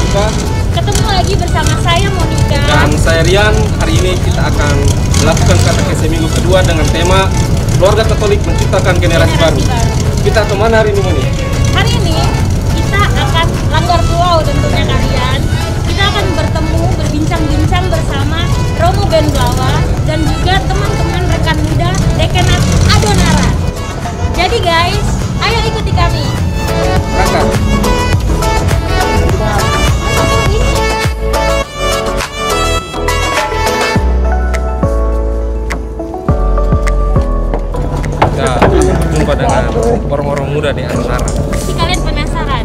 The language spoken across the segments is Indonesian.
Tuka. Ketemu lagi bersama saya Monica Dan saya Rian. Hari ini kita akan melakukan katekese minggu kedua dengan tema Keluarga Katolik Menciptakan Generasi Baru. Kita kemana hari ini, Moni? Hari ini kita akan langgar pulau tentunya kalian. Kita akan bertemu, berbincang-bincang bersama Romo Ben Blawa dan juga teman-teman rekan muda Dekenat Adonara. Jadi guys, ayo ikuti kami. Kakak. Kita berjumpa dengan orang-orang muda di Adonara. Si kalian penasaran?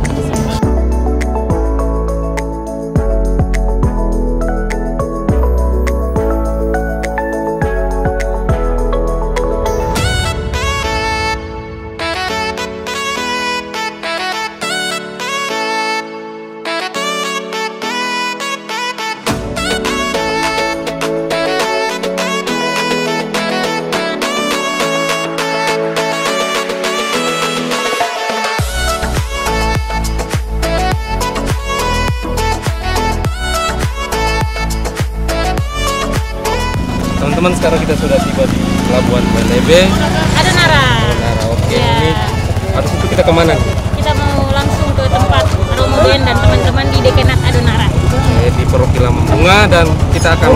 Teman-teman, sekarang kita sudah tiba di Pelabuhan Balebe Adonara. Oke, Ya. ini habis itu kita kemana? Kita mau langsung ke tempat Romo Ben dan teman-teman di Dekenat Adonara. Di Perokila Bunga, dan kita akan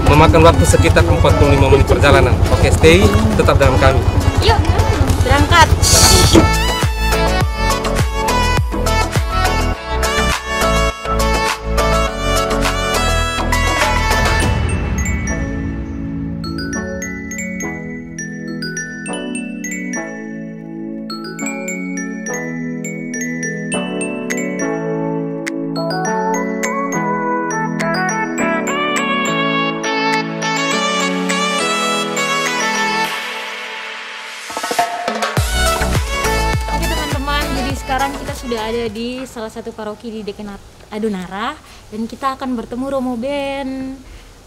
memakan waktu sekitar 45 menit perjalanan. Oke, stay tetap dengan kami. Yuk, berangkat. Sekarang kita sudah ada di salah satu paroki di Dekenat Adonara dan kita akan bertemu Romo Ben.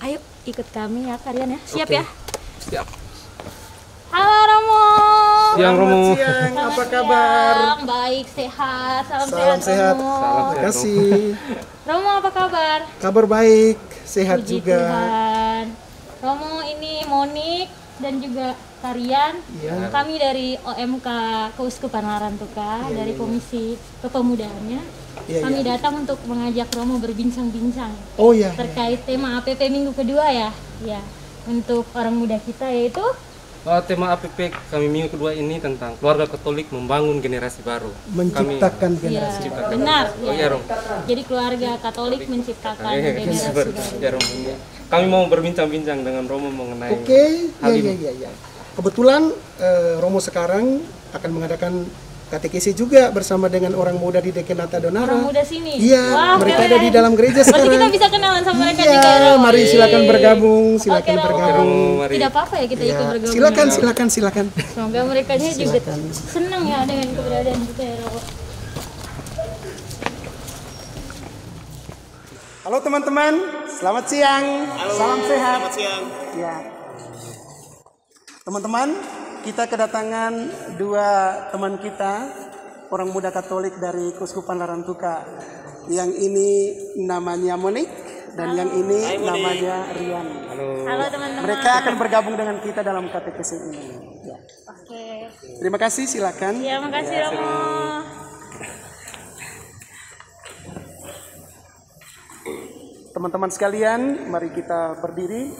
Ayo ikut kami ya kalian ya. Siap ya? Siap. Halo Romo. Siang Romo. Siang, apa kabar? Siang, baik, sehat. Salam sehat. Romo. Terima kasih. Romo apa kabar? Kabar baik, sehat Puji juga. Tuhan. Romo, ini Monik dan juga Tarian. Iya. Kami dari OMK Keuskupan Larantuka, dari Komisi Kepemudaannya. Iya, Kami iya. datang untuk mengajak Romo berbincang-bincang Oh ya. terkait tema APP minggu kedua ya. Ya, untuk orang muda kita yaitu Tema APP kami minggu kedua ini tentang keluarga Katolik membangun generasi baru. Menciptakan ya, generasi. benar. Oh iya, Rom. Jadi keluarga Katolik menciptakan generasi baru. Ya, Romo. Kami mau berbincang-bincang dengan Romo mengenai Oke, hal ya, ini. ya. Kebetulan Romo sekarang akan mengadakan katekesi juga bersama dengan orang muda di Dekenat Adonara. Orang muda sini. Iya, Wah, mereka keren. ada di dalam gereja Berarti sekarang. kita bisa kenalan sama mereka Iya, juga ya, Romo? mari silakan bergabung, silakan Oke, Romo. bergabung. Mari. Tidak apa-apa ya kita ikut Ya, bergabung. silakan. Semoga mereka juga senang ya dengan keberadaan kita ya, Romo. Halo teman-teman, selamat siang. Salam sehat. Selamat siang. Ya. Teman-teman, kita kedatangan dua teman kita, orang muda Katolik dari Keuskupan Larantuka. Yang ini namanya Monik dan yang ini namanya Rian. Halo teman-teman. Mereka akan bergabung dengan kita dalam katekesi ini. Ya. Oke. Terima kasih, silakan. Ya, makasih Romo. Teman-teman sekalian, mari kita berdiri.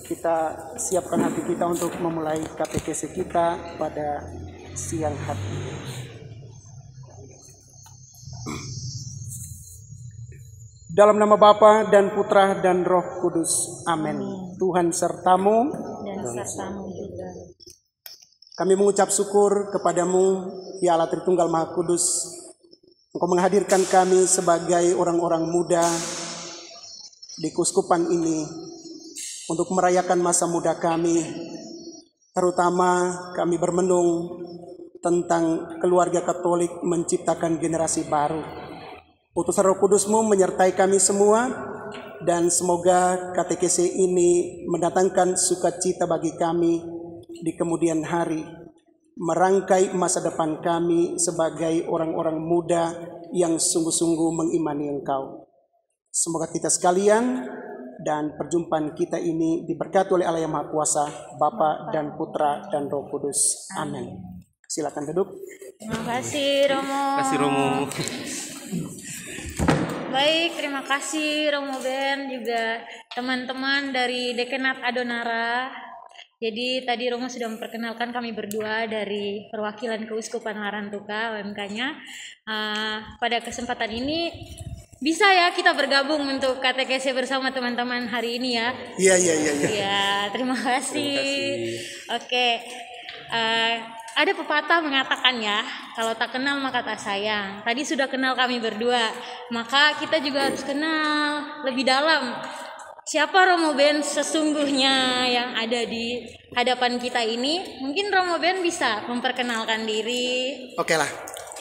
Kita siapkan hati kita untuk memulai katekesi kita pada siang hari ini. Dalam nama Bapa dan Putra dan Roh Kudus. Amin. Tuhan sertamu. Dan sertamu juga. Kami mengucap syukur kepadamu, ya Allah Tritunggal Maha Kudus. Engkau menghadirkan kami sebagai orang-orang muda di Keuskupan ini untuk merayakan masa muda kami, terutama kami bermenung tentang keluarga Katolik menciptakan generasi baru. Utusan Roh Kudus-Mu menyertai kami semua, dan semoga katekesi ini mendatangkan sukacita bagi kami di kemudian hari, merangkai masa depan kami sebagai orang-orang muda yang sungguh-sungguh mengimani Engkau. Semoga kita sekalian dan perjumpaan kita ini diberkati oleh Allah yang Maha Kuasa, Bapa dan Putra dan Roh Kudus. Amin. Silakan duduk. Terima kasih Romo. Terima kasih Romo. Baik, terima kasih Romo Ben, juga teman-teman dari Dekenat Adonara. Jadi tadi Romo sudah memperkenalkan kami berdua dari perwakilan Keuskupan Larantuka, OMK-nya. Pada kesempatan ini bisa ya kita bergabung untuk KTKC bersama teman-teman hari ini ya. Iya. Ya, terima kasih. Oke. Ada pepatah mengatakan ya, kalau tak kenal maka tak sayang. Tadi sudah kenal kami berdua, maka kita juga harus kenal lebih dalam siapa Romo Ben sesungguhnya yang ada di hadapan kita ini. Mungkin Romo Ben bisa memperkenalkan diri. Oke lah.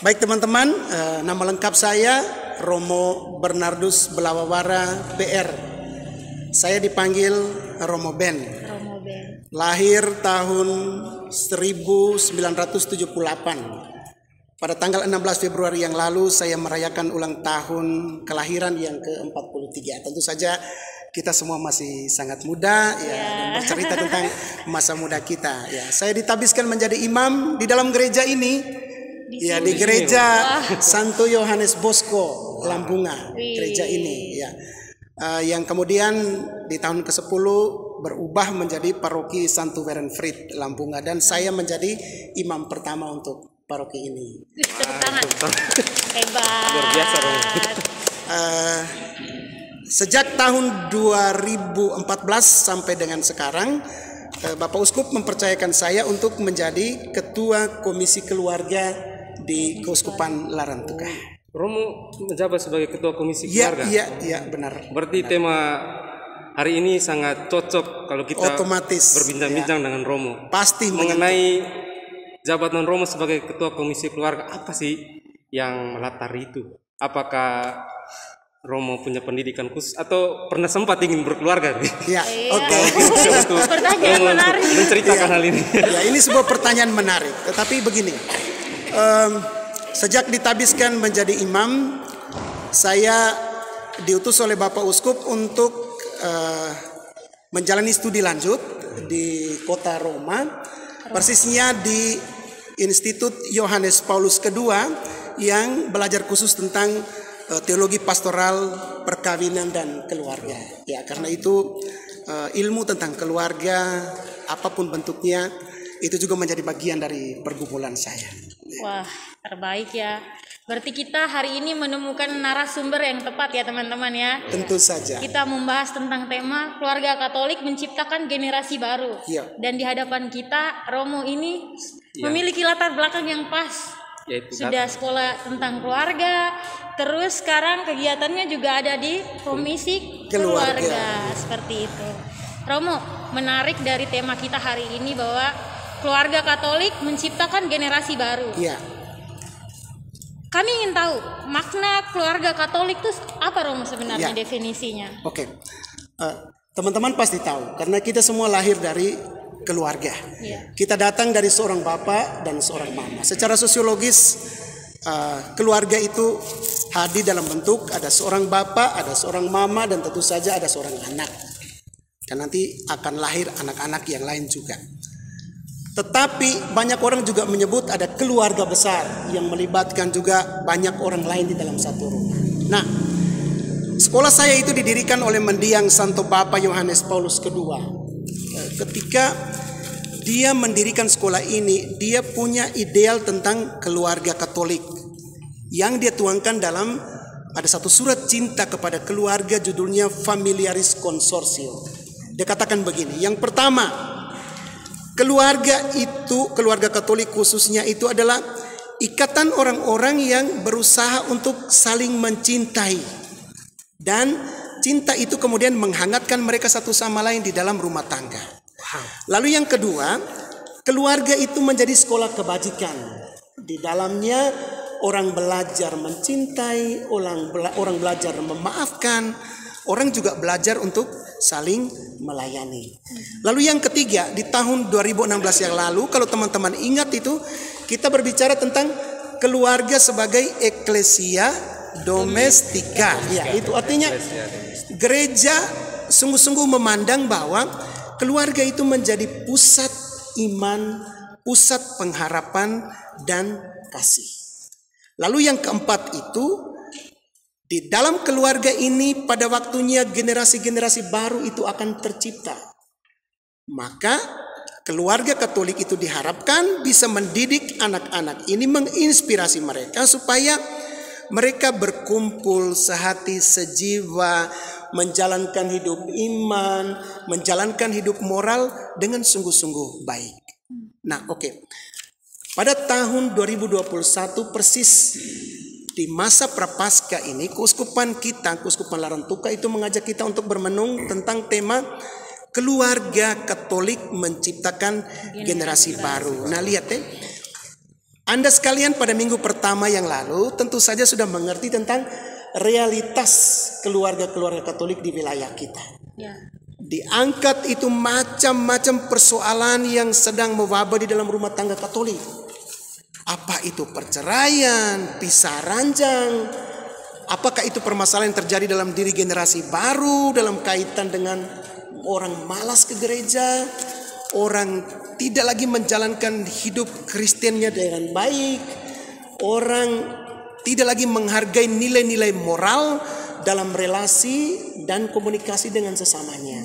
Baik teman-teman, nama lengkap saya Romo Bernardus Belawawara PR. Saya dipanggil Romo Ben. Lahir tahun 1978. Pada tanggal 16 Februari yang lalu saya merayakan ulang tahun kelahiran yang ke-43. Tentu saja kita semua masih sangat muda ya, dan bercerita tentang masa muda kita ya. Saya ditabiskan menjadi imam di dalam gereja ini. Ya, di gereja Santo Yohanes Bosco Lampunga, gereja ini ya. Yang kemudian di tahun ke-10 berubah menjadi paroki Santo Werenfried Lampunga, dan saya menjadi imam pertama untuk paroki ini. Tepuk tangan. Hebat. Luar biasa Romo. Sejak tahun 2014 sampai dengan sekarang, Bapak Uskup mempercayakan saya untuk menjadi ketua komisi keluarga di Keuskupan Larantuka. Romo menjabat sebagai ketua komisi keluarga. Iya, benar. Berarti tema hari ini sangat cocok kalau kita otomatis berbincang-bincang dengan Romo. Pasti mengenai jabatan Romo sebagai ketua komisi keluarga. Apa sih yang melatar itu? Apakah Romo punya pendidikan khusus atau pernah sempat ingin berkeluarga? Ya, oke. Pertanyaan menarik. Menceritakan hal ini. Ya, ini sebuah pertanyaan menarik. Tetapi begini, sejak ditabiskan menjadi imam, saya diutus oleh Bapak Uskup untuk menjalani studi lanjut di kota Roma, persisnya di Institut Yohanes Paulus II yang belajar khusus tentang teologi pastoral, perkawinan dan keluarga. Ya, karena itu ilmu tentang keluarga apapun bentuknya itu juga menjadi bagian dari pergumulan saya. Wah, terbaik ya. Berarti kita hari ini menemukan narasumber yang tepat ya teman-teman ya. Tentu saja. Kita membahas tentang tema keluarga Katolik menciptakan generasi baru. Ya. Dan di hadapan kita Romo ini memiliki latar belakang yang pas. Yaitu sudah sekolah tentang keluarga, terus sekarang kegiatannya juga ada di komisi keluarga. Seperti itu. Romo, menarik dari tema kita hari ini bahwa keluarga Katolik menciptakan generasi baru. Iya. Kami ingin tahu makna keluarga Katolik itu apa Romo sebenarnya definisinya? Oke. Teman-teman pasti tahu karena kita semua lahir dari keluarga. Kita datang dari seorang bapak dan seorang mama. Secara sosiologis keluarga itu hadir dalam bentuk ada seorang bapak, ada seorang mama, dan tentu saja ada seorang anak. Dan nanti akan lahir anak-anak yang lain juga. Tetapi banyak orang juga menyebut ada keluarga besar yang melibatkan juga banyak orang lain di dalam satu rumah. Nah, sekolah saya itu didirikan oleh mendiang Santo Papa Yohanes Paulus II. Ketika dia mendirikan sekolah ini, dia punya ideal tentang keluarga Katolik yang dia tuangkan dalam ada satu surat cinta kepada keluarga, judulnya Familiaris Consortio. Dia katakan begini, yang pertama, keluarga itu, keluarga Katolik khususnya itu adalah ikatan orang-orang yang berusaha untuk saling mencintai, dan cinta itu kemudian menghangatkan mereka satu sama lain di dalam rumah tangga. Lalu yang kedua, keluarga itu menjadi sekolah kebajikan. Di dalamnya orang belajar mencintai, orang belajar memaafkan, orang juga belajar untuk saling melayani. Lalu yang ketiga, di tahun 2016 yang lalu, kalau teman-teman ingat itu, kita berbicara tentang keluarga sebagai eklesia domestika. Ya, itu artinya gereja sungguh-sungguh memandang bahwa keluarga itu menjadi pusat iman, pusat pengharapan dan kasih. Lalu yang keempat itu, di dalam keluarga ini pada waktunya generasi-generasi baru itu akan tercipta. Maka keluarga Katolik itu diharapkan bisa mendidik anak-anak ini, menginspirasi mereka supaya mereka berkumpul sehati sejiwa, menjalankan hidup iman, menjalankan hidup moral dengan sungguh-sungguh baik. Nah, oke. Pada tahun 2021 persis di masa Prapaskah ini, keuskupan kita, Keuskupan Larantuka itu mengajak kita untuk bermenung tentang tema keluarga Katolik menciptakan generasi baru. Nah, lihat ya. Anda sekalian pada minggu pertama yang lalu tentu saja sudah mengerti tentang realitas keluarga-keluarga Katolik di wilayah kita. Ya. Diangkat itu macam-macam persoalan yang sedang mewabah di dalam rumah tangga Katolik. Apa itu perceraian, pisah ranjang? Apakah itu permasalahan yang terjadi dalam diri generasi baru dalam kaitan dengan orang malas ke gereja, orang tidak lagi menjalankan hidup Kristennya dengan baik, orang tidak lagi menghargai nilai-nilai moral dalam relasi dan komunikasi dengan sesamanya.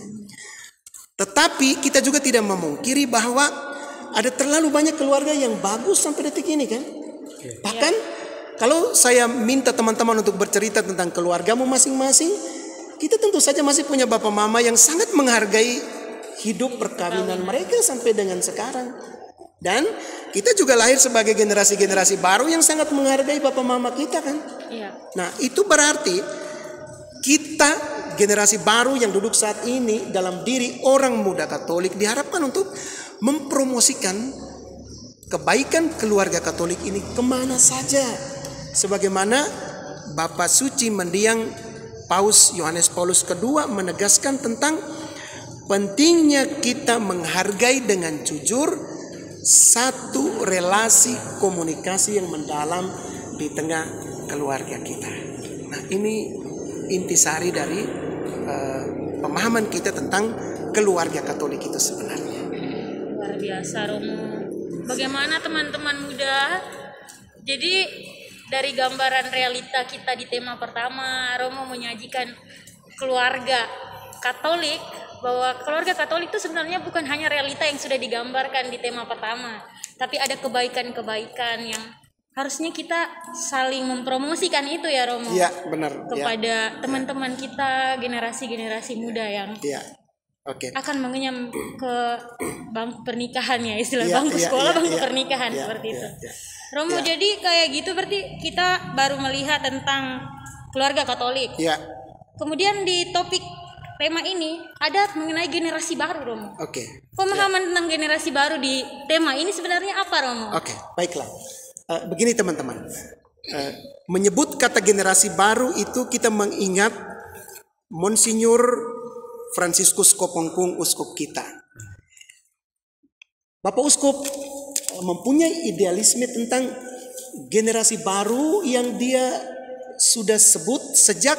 Tetapi kita juga tidak memungkiri bahwa ada terlalu banyak keluarga yang bagus sampai detik ini kan. Bahkan kalau saya minta teman-teman untuk bercerita tentang keluargamu masing-masing, kita tentu saja masih punya bapak mama yang sangat menghargai hidup perkawinan mereka sampai dengan sekarang. Dan kita juga lahir sebagai generasi-generasi baru yang sangat menghargai bapak mama kita kan. Iya. Nah, itu berarti kita generasi baru yang duduk saat ini dalam diri orang muda Katolik diharapkan untuk mempromosikan kebaikan keluarga Katolik ini kemana saja. Sebagaimana Bapak Suci Mendiang Paus Yohanes Paulus II menegaskan tentang pentingnya kita menghargai dengan jujur satu relasi komunikasi yang mendalam di tengah keluarga kita. Nah, ini intisari dari pemahaman kita tentang keluarga Katolik itu sebenarnya. Luar biasa Romo. Bagaimana teman-teman muda? Jadi dari gambaran realita kita di tema pertama, Romo menyajikan keluarga Katolik, bahwa keluarga Katolik itu sebenarnya bukan hanya realita yang sudah digambarkan di tema pertama, tapi ada kebaikan-kebaikan yang harusnya kita saling mempromosikan itu ya Romo. Iya, benar. Kepada teman-teman kita, generasi-generasi muda yang akan mengenyam ke bangku pernikahan ya, istilah bangku sekolah, bangku pernikahan seperti itu. Romo, jadi kayak gitu berarti kita baru melihat tentang keluarga Katolik. Iya. Kemudian di topik tema ini ada mengenai generasi baru, Romo. Oke. Pemahaman tentang generasi baru di tema ini sebenarnya apa, Romo? Oke, baiklah. Begini teman-teman, menyebut kata generasi baru itu kita mengingat Monsinyur Fransiskus Kopongkung, uskup kita. Bapak Uskup mempunyai idealisme tentang generasi baru yang dia sudah sebut sejak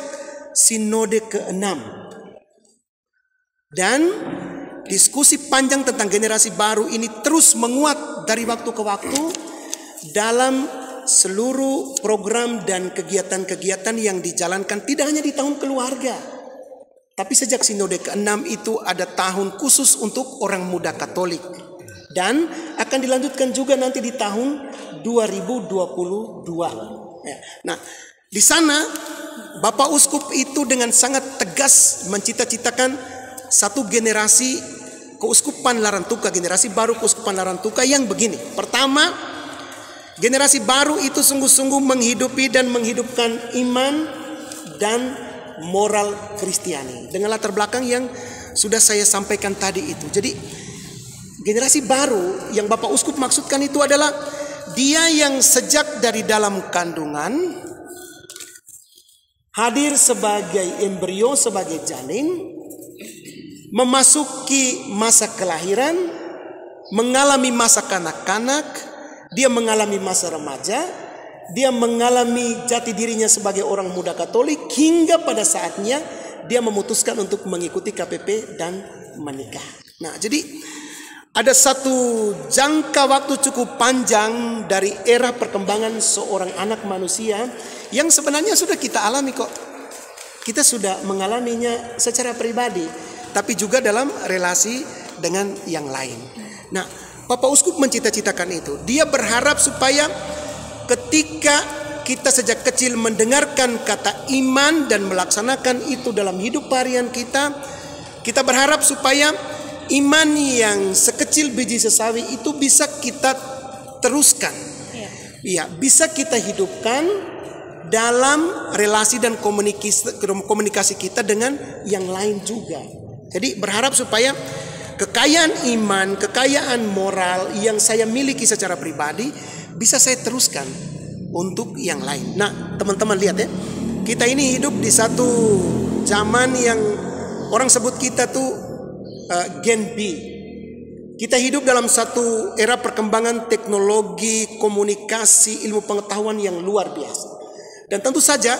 Sinode ke-6. Dan diskusi panjang tentang generasi baru ini terus menguat dari waktu ke waktu dalam seluruh program dan kegiatan-kegiatan yang dijalankan tidak hanya di tahun keluarga. Tapi sejak Sinode ke-6 itu ada tahun khusus untuk orang muda Katolik. Dan akan dilanjutkan juga nanti di tahun 2022. Nah, di sana Bapak Uskup itu dengan sangat tegas mencita-citakan satu generasi keuskupan Larantuka, generasi baru keuskupan Larantuka yang begini. Pertama, generasi baru itu sungguh-sungguh menghidupi dan menghidupkan iman dan moral Kristiani dengan latar belakang yang sudah saya sampaikan tadi itu. Jadi generasi baru yang Bapak Uskup maksudkan itu adalah dia yang sejak dari dalam kandungan hadir sebagai embrio, sebagai janin, memasuki masa kelahiran, mengalami masa kanak-kanak, dia mengalami masa remaja, dia mengalami jati dirinya sebagai orang muda Katolik hingga pada saatnya dia memutuskan untuk mengikuti KPP dan menikah. Nah, jadi ada satu jangka waktu cukup panjang dari era perkembangan seorang anak manusia yang sebenarnya sudah kita alami kok. Kita sudah mengalaminya secara pribadi, tapi juga dalam relasi dengan yang lain. Nah, Bapak Uskup mencita-citakan itu. Dia berharap supaya ketika kita sejak kecil mendengarkan kata iman dan melaksanakan itu dalam hidup harian kita, kita berharap supaya iman yang sekecil biji sesawi itu bisa kita teruskan. Iya, bisa kita hidupkan dalam relasi dan komunikasi kita dengan yang lain juga. Jadi berharap supaya kekayaan iman, kekayaan moral yang saya miliki secara pribadi bisa saya teruskan untuk yang lain. Nah, teman-teman lihat ya, kita ini hidup di satu zaman yang orang sebut kita tuh Gen B. Kita hidup dalam satu era perkembangan teknologi, komunikasi, ilmu pengetahuan yang luar biasa. Dan tentu saja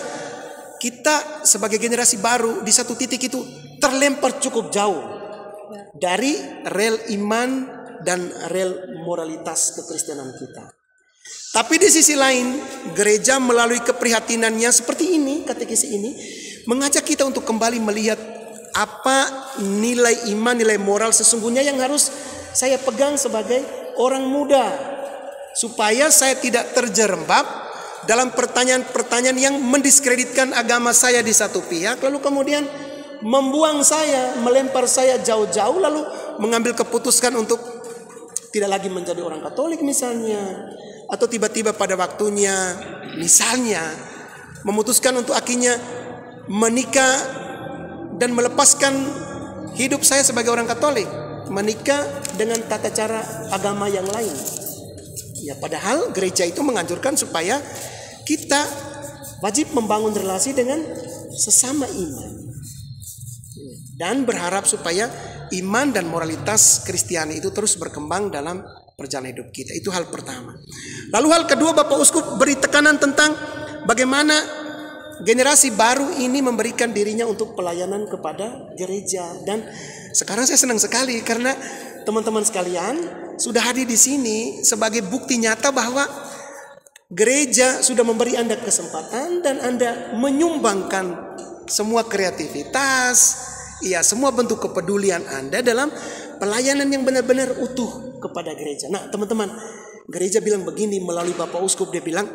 kita sebagai generasi baru di satu titik itu terlempar cukup jauh dari rel iman dan rel moralitas kekristenan kita. Tapi di sisi lain, gereja melalui keprihatinannya seperti ini, katekisi ini, mengajak kita untuk kembali melihat apa nilai iman, nilai moral sesungguhnya yang harus saya pegang sebagai orang muda. Supaya saya tidak terjerembab dalam pertanyaan-pertanyaan yang mendiskreditkan agama saya di satu pihak, lalu kemudian membuang saya, melempar saya jauh-jauh, lalu mengambil keputusan untuk tidak lagi menjadi orang Katolik misalnya, atau tiba-tiba pada waktunya misalnya memutuskan untuk akhirnya menikah dan melepaskan hidup saya sebagai orang Katolik, menikah dengan tata cara agama yang lain. Ya, padahal gereja itu menganjurkan supaya kita wajib membangun relasi dengan sesama iman dan berharap supaya iman dan moralitas Kristiani itu terus berkembang dalam perjalanan hidup kita. Itu hal pertama. Lalu hal kedua, Bapak Uskup beri tekanan tentang bagaimana generasi baru ini memberikan dirinya untuk pelayanan kepada gereja. Dan sekarang saya senang sekali karena teman-teman sekalian sudah hadir di sini sebagai bukti nyata bahwa gereja sudah memberi Anda kesempatan dan Anda menyumbangkan semua kreativitas, ya, semua bentuk kepedulian Anda dalam pelayanan yang benar-benar utuh kepada gereja. Nah, teman-teman, gereja bilang begini melalui Bapak Uskup, dia bilang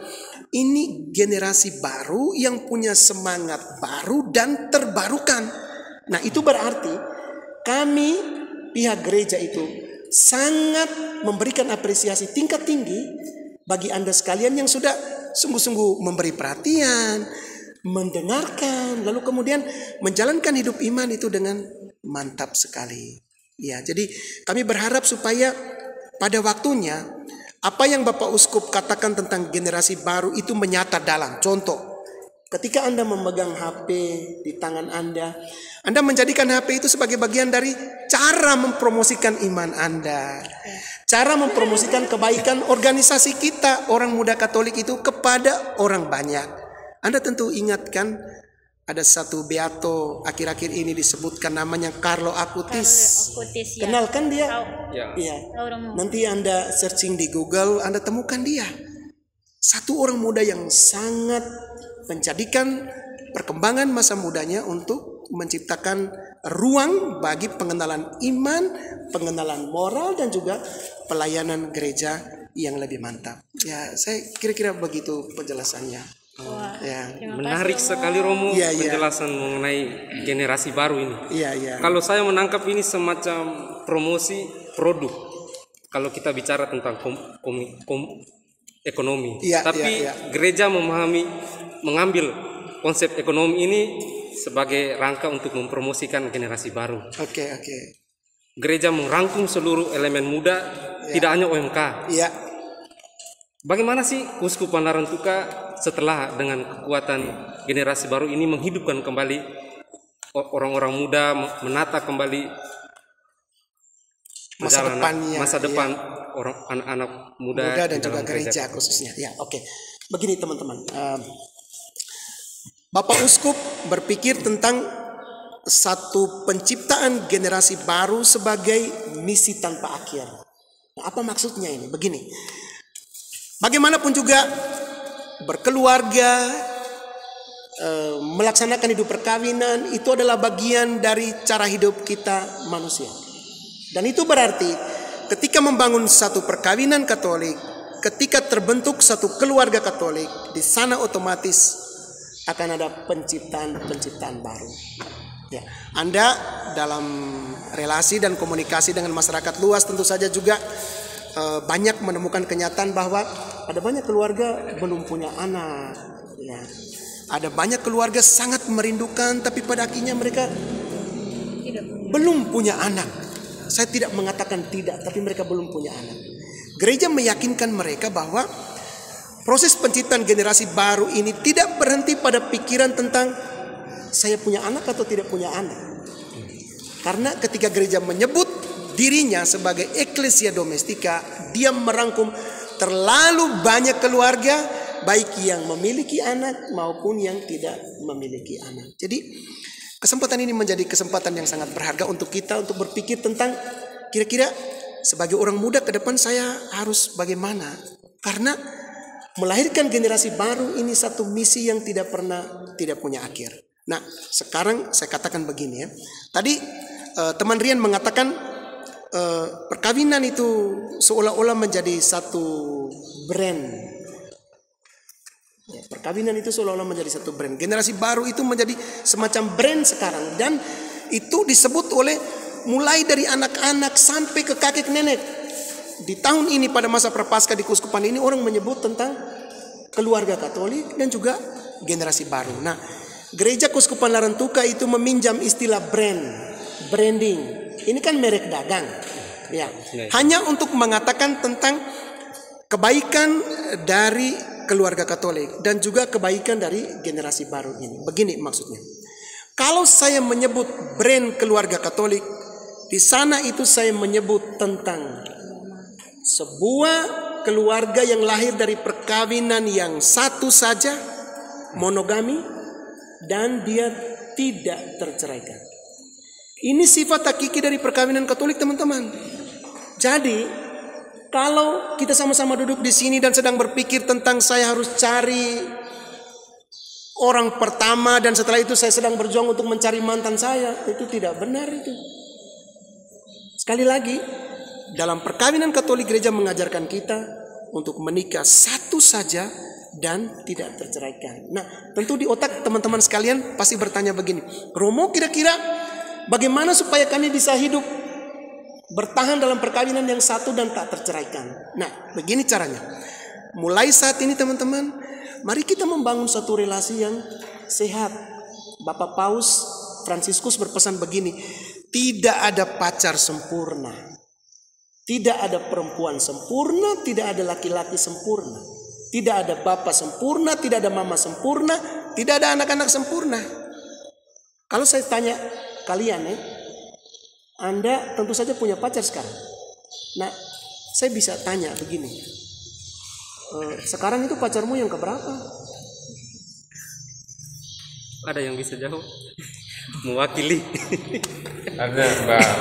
ini generasi baru yang punya semangat baru dan terbarukan. Nah, itu berarti kami pihak gereja itu sangat memberikan apresiasi tingkat tinggi bagi Anda sekalian yang sudah sungguh-sungguh memberi perhatian, mendengarkan, lalu kemudian menjalankan hidup iman itu dengan mantap sekali. Ya, jadi kami berharap supaya pada waktunya apa yang Bapak Uskup katakan tentang generasi baru itu menyata dalam contoh. Ketika Anda memegang HP di tangan Anda menjadikan HP itu sebagai bagian dari cara mempromosikan iman Anda. Cara mempromosikan kebaikan organisasi kita, orang muda Katolik itu kepada orang banyak. Anda tentu ingatkan ada satu beato akhir-akhir ini disebutkan namanya Carlo Acutis. Ya. Kenal kan dia? Ya. Iya. Nanti Anda searching di Google, Anda temukan dia. Satu orang muda yang sangat menjadikan perkembangan masa mudanya untuk menciptakan ruang bagi pengenalan iman, pengenalan moral dan juga pelayanan gereja yang lebih mantap. Ya, saya kira-kira begitu penjelasannya. Wah, Ya. Menarik sekali Romo penjelasan mengenai generasi baru ini. Iya. Kalau saya menangkap ini semacam promosi produk. Kalau kita bicara tentang ekonomi, tapi gereja mengambil konsep ekonomi ini sebagai rangka untuk mempromosikan generasi baru. Oke. Gereja merangkum seluruh elemen muda, tidak hanya OMK. Iya. Bagaimana sih Uskupan Larantuka setelah dengan kekuatan generasi baru ini menghidupkan kembali orang-orang muda, menata kembali masa depan orang anak-anak muda dan juga gereja khususnya. Ya, oke. Begini teman-teman, Bapak Uskup berpikir tentang satu penciptaan generasi baru sebagai misi tanpa akhir. Nah, apa maksudnya ini? Begini, bagaimanapun juga berkeluarga, melaksanakan hidup perkawinan itu adalah bagian dari cara hidup kita manusia. Dan itu berarti ketika membangun satu perkawinan Katolik, ketika terbentuk satu keluarga Katolik, di sana otomatis akan ada penciptaan baru. Ya, Anda dalam relasi dan komunikasi dengan masyarakat luas tentu saja juga banyak menemukan kenyataan bahwa ada banyak keluarga belum punya anak. Ya. Ada banyak keluarga sangat merindukan, tapi pada akhirnya mereka belum punya anak. Saya tidak mengatakan tidak, tapi mereka belum punya anak. Gereja meyakinkan mereka bahwa proses penciptaan generasi baru ini tidak berhenti pada pikiran tentang saya punya anak atau tidak punya anak. Karena ketika gereja menyebut dirinya sebagai Ecclesia Domestica, dia merangkum terlalu banyak keluarga, baik yang memiliki anak maupun yang tidak memiliki anak. Jadi kesempatan ini menjadi kesempatan yang sangat berharga untuk kita untuk berpikir tentang kira-kira sebagai orang muda ke depan saya harus bagaimana. Karena melahirkan generasi baru ini satu misi yang tidak punya akhir. Nah, sekarang saya katakan begini ya. Tadi teman Rian mengatakan perkawinan itu seolah-olah menjadi satu brand. Ya, perkawinan itu seolah-olah menjadi satu brand. Generasi baru itu menjadi semacam brand sekarang. Dan itu disebut oleh mulai dari anak-anak sampai ke kakek nenek. Di tahun ini pada masa Prapaskah di Keuskupan ini orang menyebut tentang keluarga Katolik dan juga generasi baru. Nah, Gereja Keuskupan Larantuka itu meminjam istilah branding. Ini kan merek dagang. Ya, hanya untuk mengatakan tentang kebaikan dari keluarga Katolik dan juga kebaikan dari generasi baru ini. Begini maksudnya. Kalau saya menyebut brand keluarga Katolik, di sana itu saya menyebut tentang sebuah keluarga yang lahir dari perkawinan yang satu saja, monogami, dan dia tidak terceraikan. Ini sifat hakiki dari perkawinan Katolik, teman-teman. Jadi kalau kita sama-sama duduk di sini dan sedang berpikir tentang saya harus cari orang pertama dan setelah itu saya sedang berjuang untuk mencari mantan saya, itu tidak benar itu. Sekali lagi, dalam perkawinan Katolik gereja mengajarkan kita untuk menikah satu saja dan tidak terceraikan. Nah, tentu di otak teman-teman sekalian pasti bertanya begini, Romo, kira-kira bagaimana supaya kami bisa hidup bertahan dalam perkawinan yang satu dan tak terceraikan? Nah, begini caranya. Mulai saat ini teman-teman, mari kita membangun satu relasi yang sehat. Bapak Paus Fransiskus berpesan begini, tidak ada pacar sempurna, tidak ada perempuan sempurna, tidak ada laki-laki sempurna, tidak ada bapak sempurna, tidak ada mama sempurna, tidak ada anak-anak sempurna. Kalau saya tanya kalian Anda tentu saja punya pacar sekarang. Nah, saya bisa tanya begini, sekarang itu pacarmu yang keberapa? Ada yang bisa jawab? Mewakili. Ada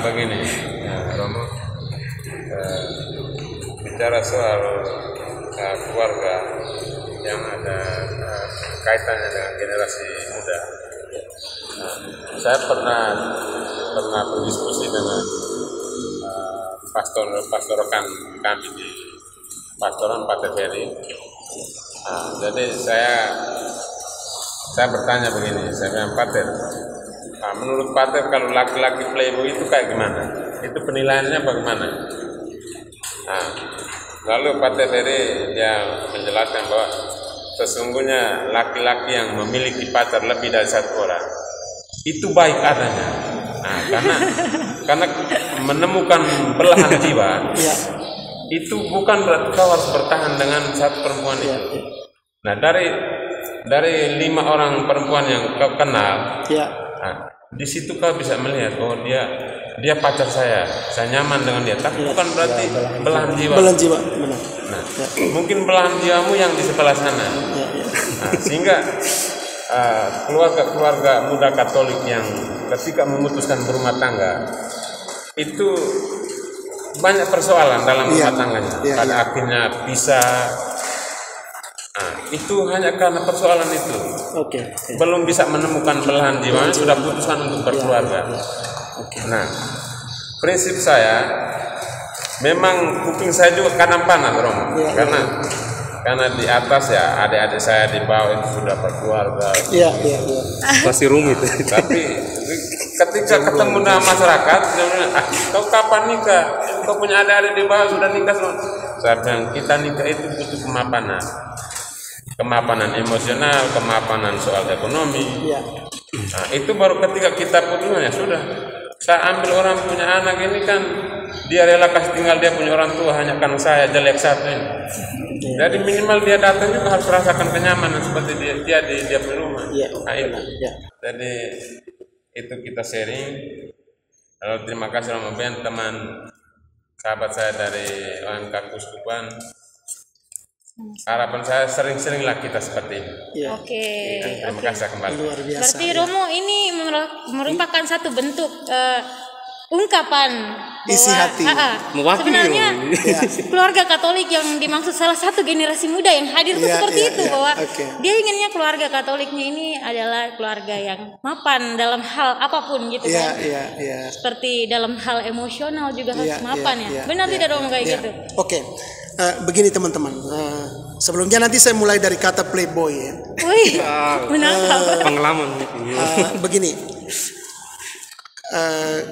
begini, ya, Romo, bicara soal keluarga yang ada kaitannya dengan generasi muda. Saya pernah berdiskusi dengan pastor rekan kami di pastoran Pater Ferry. Jadi saya bertanya begini, saya bilang, Pater, menurut Pater kalau laki-laki playboy itu kayak gimana? Itu penilaiannya bagaimana? Lalu Pater Ferry dia menjelaskan bahwa sesungguhnya laki-laki yang memiliki pacar lebih dari satu orang itu baik adanya. Karena menemukan belahan jiwa itu bukan berarti kau harus bertahan dengan satu perempuan itu. Nah, dari 5 orang perempuan yang kau kenal, di situ kau bisa melihat, oh dia pacar saya nyaman dengan dia, tapi bukan berarti belahan jiwa. Belahan jiwa, benar. Nah, mungkin belahan jiwamu yang di sebelah sana. Nah, sehingga keluarga muda Katolik yang ketika memutuskan berumah tangga itu banyak persoalan dalam rumah tangganya. Pada akhirnya pisah. Nah, itu hanya karena persoalan itu. Belum bisa menemukan belahan jiwa, sudah putuskan untuk berkeluarga. Nah, prinsip saya, memang kuping saya juga kadang panas, Romo. Karena di atas ya adik-adik saya, di bawah itu sudah berkeluarga. Pasti rumit. Tapi ketika ketemu dengan masyarakat, dia bilang, kau kapan nikah? Kau punya adik-adik di bawah sudah nikah semua. Saya bilang, kita nikah itu butuh kemapanan emosional, kemapanan soal ekonomi. Nah, itu baru ketika kita putusnya ya sudah. Saya ambil orang punya anak ini kan, dia rela kasih tinggal dia punya orang tua hanya karena saya jelek satu ini. Jadi minimal dia datang juga harus rasakan kenyamanan seperti dia di dia punya rumah. Nah, itu. Jadi itu kita sharing. Lalu terima kasih Romo Ben, teman sahabat saya dari OMK Kuskupan. Harapan saya sering-seringlah kita seperti ini. Terima kasih kembali. Luar biasa. Berarti Romo ini merupakan satu bentuk ungkapan isi hati. Sebenarnya keluarga Katolik yang dimaksud salah satu generasi muda yang hadir itu seperti itu, bahwa dia inginnya keluarga Katoliknya ini adalah keluarga yang mapan dalam hal apapun gitu kan. Seperti dalam hal emosional juga harus mapan ya. Benar tidak Romo kayak gitu? Begini teman-teman, sebelumnya nanti saya mulai dari kata playboy ya. Pengalaman. Begini,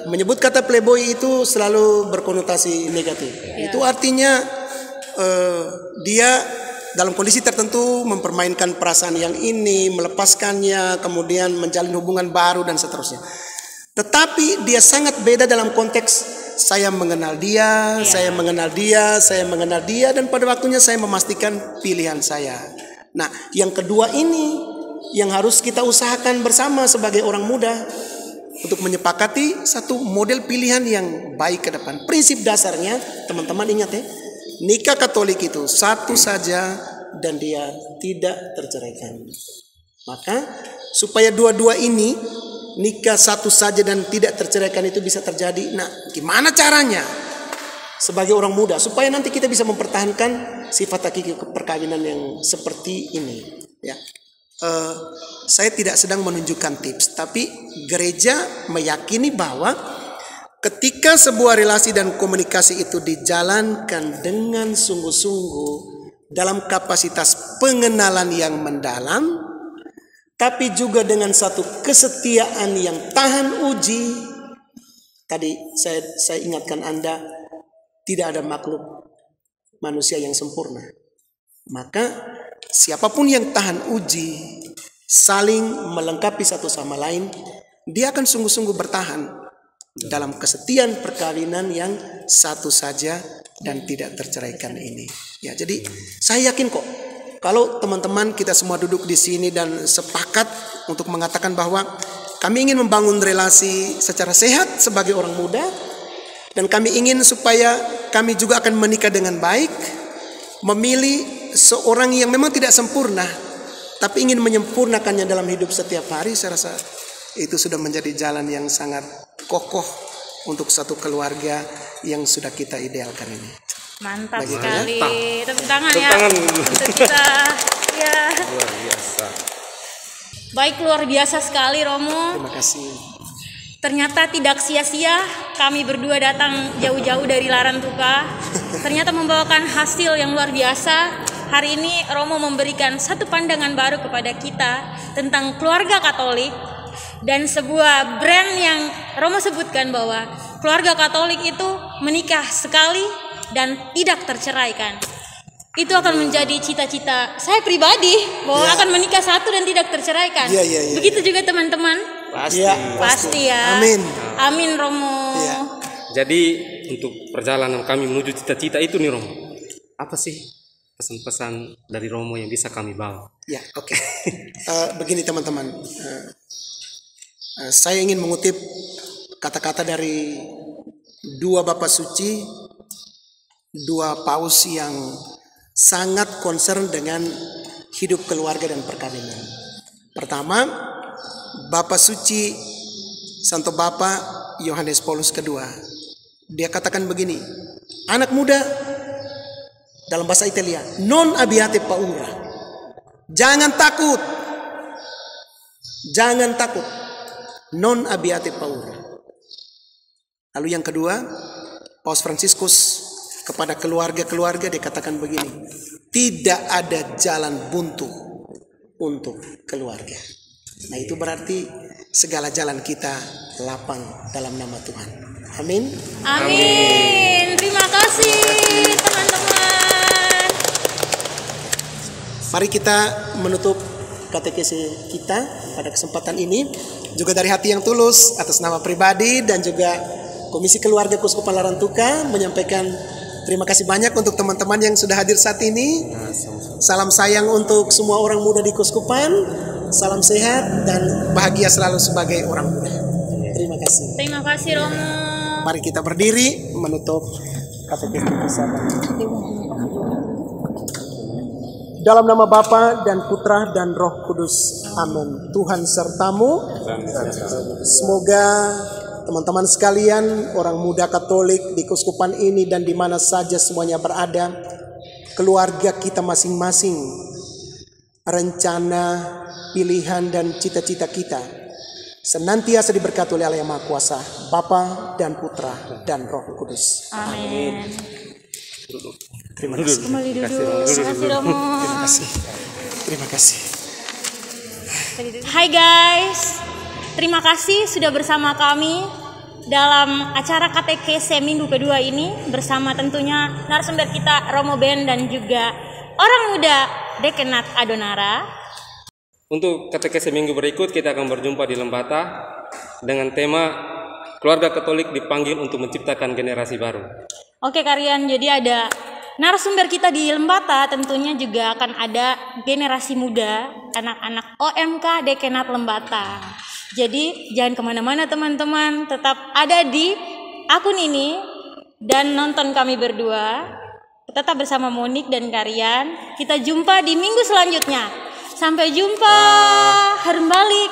menyebut kata playboy itu selalu berkonotasi negatif. Itu artinya dia dalam kondisi tertentu mempermainkan perasaan yang ini, melepaskannya, kemudian menjalin hubungan baru dan seterusnya. Tetapi dia sangat beda dalam konteks saya mengenal dia, saya mengenal dia, saya mengenal dia, dan pada waktunya saya memastikan pilihan saya. Nah, yang kedua ini yang harus kita usahakan bersama sebagai orang muda untuk menyepakati satu model pilihan yang baik ke depan. Prinsip dasarnya, teman-teman ingat ya, nikah Katolik itu satu saja dan dia tidak terceraikan. Maka supaya dua-dua ini nikah satu saja dan tidak terceraikan itu bisa terjadi. Nah, gimana caranya sebagai orang muda supaya nanti kita bisa mempertahankan sifat hakiki perkawinan yang seperti ini? Ya, saya tidak sedang menunjukkan tips, tapi gereja meyakini bahwa ketika sebuah relasi dan komunikasi itu dijalankan dengan sungguh-sungguh dalam kapasitas pengenalan yang mendalam, tapi juga dengan satu kesetiaan yang tahan uji. Tadi saya ingatkan Anda, tidak ada makhluk manusia yang sempurna. Maka siapapun yang tahan uji, saling melengkapi satu sama lain, dia akan sungguh-sungguh bertahan dalam kesetiaan perkawinan yang satu saja dan tidak terceraikan ini. Ya, jadi saya yakin kok, kalau teman-teman kita semua duduk di sini dan sepakat untuk mengatakan bahwa kami ingin membangun relasi secara sehat sebagai orang muda, dan kami ingin supaya kami juga akan menikah dengan baik, memilih seorang yang memang tidak sempurna, tapi ingin menyempurnakannya dalam hidup setiap hari, saya rasa itu sudah menjadi jalan yang sangat kokoh untuk satu keluarga yang sudah kita idealkan ini. Mantap sekali. Tepuk tangan ya untuk kita. Ya. Luar biasa. Baik, luar biasa sekali Romo. Terima kasih. Ternyata tidak sia-sia kami berdua datang jauh-jauh dari Larantuka. Ternyata membawakan hasil yang luar biasa. Hari ini Romo memberikan satu pandangan baru kepada kita tentang keluarga Katolik dan sebuah brand yang Romo sebutkan bahwa keluarga Katolik itu menikah sekali dan tidak terceraikan. Itu akan menjadi cita-cita saya pribadi bahwa akan menikah satu dan tidak terceraikan. Begitu juga teman-teman. Pasti ya. Amin Romo. Jadi untuk perjalanan kami menuju cita-cita itu nih Romo, apa sih pesan-pesan dari Romo yang bisa kami bawa? Ya, oke. Begini teman-teman, saya ingin mengutip kata-kata dari dua Bapak Suci, dua paus yang sangat concern dengan hidup keluarga dan perkawinan. Pertama, Bapak Suci Santo Bapak Yohanes Paulus II, dia katakan begini, anak muda, dalam bahasa Italia, non abbiate paura, jangan takut, non abbiate paura. Lalu yang kedua, Paus Fransiskus kepada keluarga-keluarga dia katakan begini, tidak ada jalan buntu untuk keluarga. Nah, itu berarti segala jalan kita lapang dalam nama Tuhan. Amin. Amin. Terima kasih teman-teman. Mari kita menutup katekesi kita pada kesempatan ini juga dari hati yang tulus atas nama pribadi dan juga Komisi Keluarga Keuskupan Larantuka menyampaikan terima kasih banyak untuk teman-teman yang sudah hadir saat ini. Salam sayang untuk semua orang muda di Keuskupan. Salam sehat dan bahagia selalu sebagai orang muda. Terima kasih. Terima kasih Romo. Mari kita berdiri menutup katekesi bersama. Dalam nama Bapa dan Putra dan Roh Kudus. Amin. Tuhan sertamu. Semoga teman-teman sekalian, orang muda Katolik di Keuskupan ini dan di mana saja semuanya berada, keluarga kita masing-masing, rencana, pilihan dan cita-cita kita senantiasa diberkati oleh Allah yang Maha Kuasa, Bapa dan Putra dan Roh Kudus. Amin. Terima kasih. Kembali duduk. Terima kasih Romo. Terima kasih. Hai guys, terima kasih sudah bersama kami dalam acara katekese minggu kedua ini bersama tentunya narasumber kita Romo Ben dan juga orang muda Dekenat Adonara. Untuk katekese minggu berikut kita akan berjumpa di Lembata dengan tema keluarga Katolik dipanggil untuk menciptakan generasi baru. Oke kalian, jadi ada narasumber kita di Lembata, tentunya juga akan ada generasi muda, anak-anak OMK Dekenat Lembata. Jadi jangan kemana-mana teman-teman, tetap ada di akun ini dan nonton kami berdua. Tetap bersama Monik dan Karian. Kita jumpa di minggu selanjutnya. Sampai jumpa. Harum balik.